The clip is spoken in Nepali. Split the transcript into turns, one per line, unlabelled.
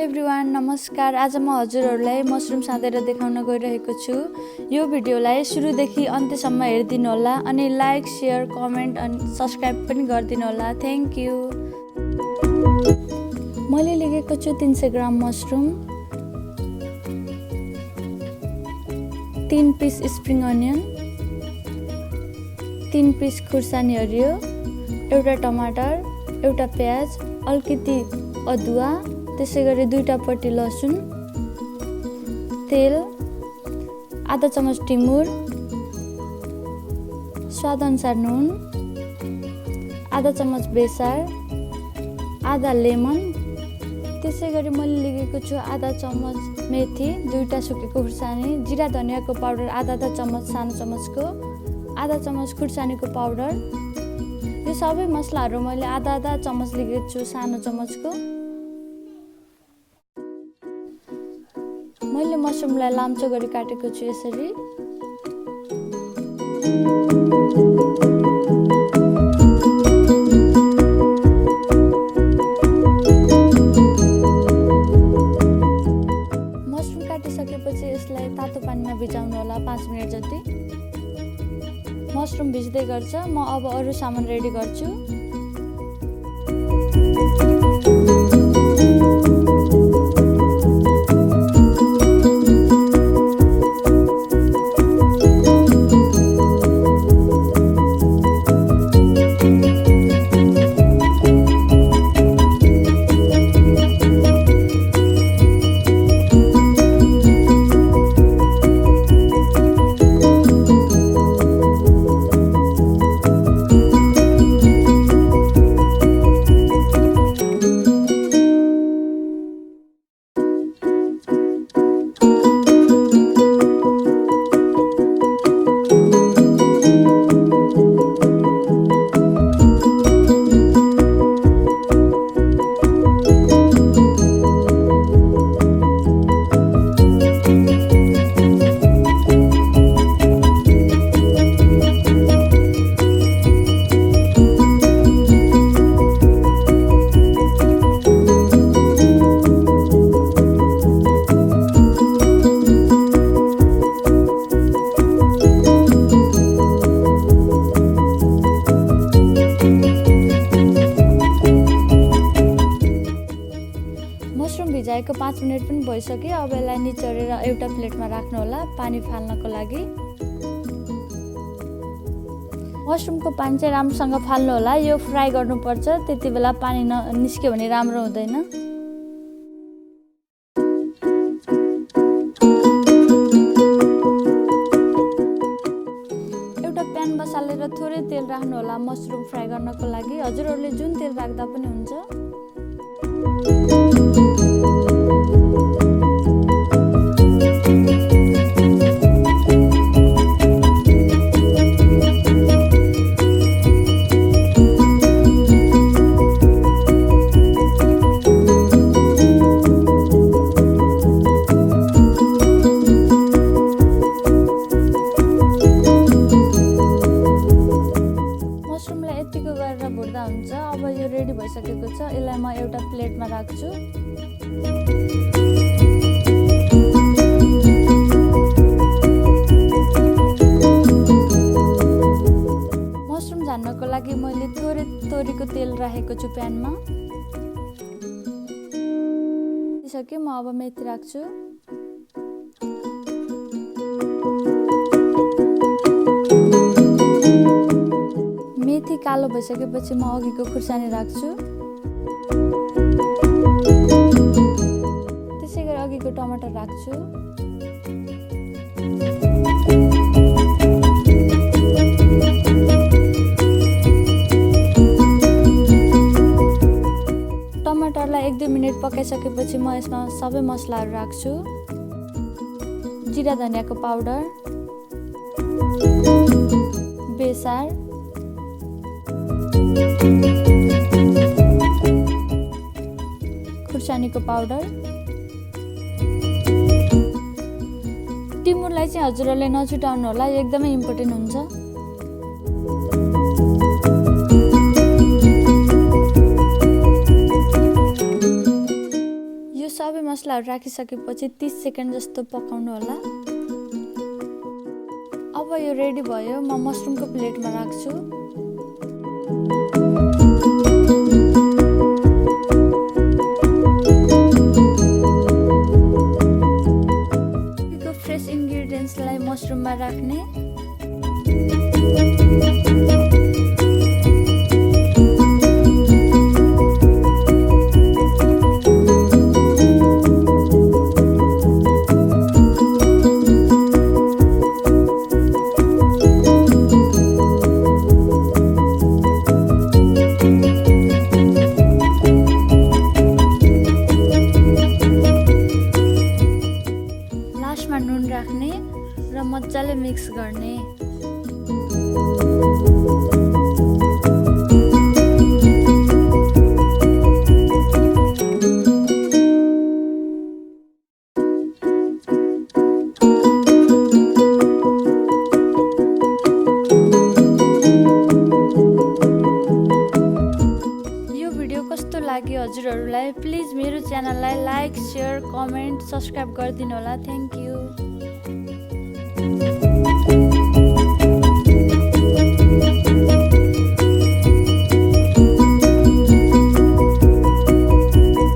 एभ्रिवान नमस्कार। आज म हजुरहरूलाई मसरुम साँदेर देखाउन गइरहेको छु। यो भिडियोलाई सुरुदेखि अन्त्यसम्म हेरिदिनु होला अनि लाइक, शेयर, कमेन्ट अनि सब्स्क्राइब पनि गरिदिनु होला। Thank you. मैले लिएको छु 300 gram mushroom, 3 piece spring onion, 3 piece खुर्सानी हरियो, एउटा टमाटर, एउटा प्याज, अलिकति अदुवा, त्यसैगरी 2टा पट्टी लसुन, तेल, आधा चम्मच टिमुर, स्वाद अनुसार नुन, आधा चम्मच बेसार, आधा लेमन, त्यसैगरी मैले लिएको छु आधा चम्मच मेथी, 2टा सुकेको खुर्सानी, जिरा धनियाको पाउडर आधा चम्मच सानो चम्मचको, आधा चम्मच खुर्सानीको पाउडर। यो सबै मसलाहरू मैले आधा चम्मच लिएको छु सानो चम्मचको। मैले मसरुमलाई लाम्चो गरी काटेको छु यसरी। मसरुम काटिसकेपछि यसलाई तातो पानीमा भिजाउनु होला 5 मिनेट जति। मसरुम भिज्दै गर्छ। म अब अरू सामान रेडी गर्छु। भिजाएको 5 मिनेट पनि भइसक्यो। अब यसलाई निचोरेर एउटा प्लेटमा राख्नु होला पानी फाल्नको लागि। मसरुमको पानी चाहिँ राम्रोसँग फाल्नु होला। यो फ्राई गर्नुपर्छ, त्यति बेला पानी निस्क्यो भने राम्रो हुँदैन। एउटा प्यान बसालेर थोरै तेल राख्नु होला मसरुम फ्राई गर्नको लागि। हजुरहरूले जुन तेल राख्दा पनि हुन्छ। भुट्दा हुन्छ। अब यो रेडी भइसकेको छ। यसलाई म एउटा प्लेटमा राख्छु। मसरुम झान्नको लागि मैले थोरै तोरीको तेल राखेको छु प्यानमा। त्यसैले म अब मेथी राख्छु। मेथी कालो भइसकेपछि म अघिको खुर्सानी राख्छु। त्यसैगरी अघिको टमाटर राख्छु। टमाटरलाई 1-2 मिनेट पकाइसकेपछि म यसमा सबै मसलाहरू राख्छु। जिरा धनियाको पाउडर, बेसार, खुर्सानीको पाउडर। टिमुरलाई चाहिँ हजुरहरूले नछुटाउनु होला, यो एकदमै इम्पोर्टेन्ट हुन्छ। सबै मसलाहरू राखिसकेपछि 30 सेकेन्ड जस्तो पकाउनु होला। अब यो रेडी भयो, म मसरुमको प्लेटमा राख्छु। फ्रेस इन्ग्रेडियन्ट्सलाई मसरुममा राख्ने। लास्टमा नुन राख्ने र मजाले मिक्स गर्ने। यो भिडियो कस्तो लाग्यो हजुरहरूलाई? प्लिज मेरो च्यानललाई लाइक, सेयर, कमेन्ट, सब्स्क्राइब गरिदिनु होला। Thank you.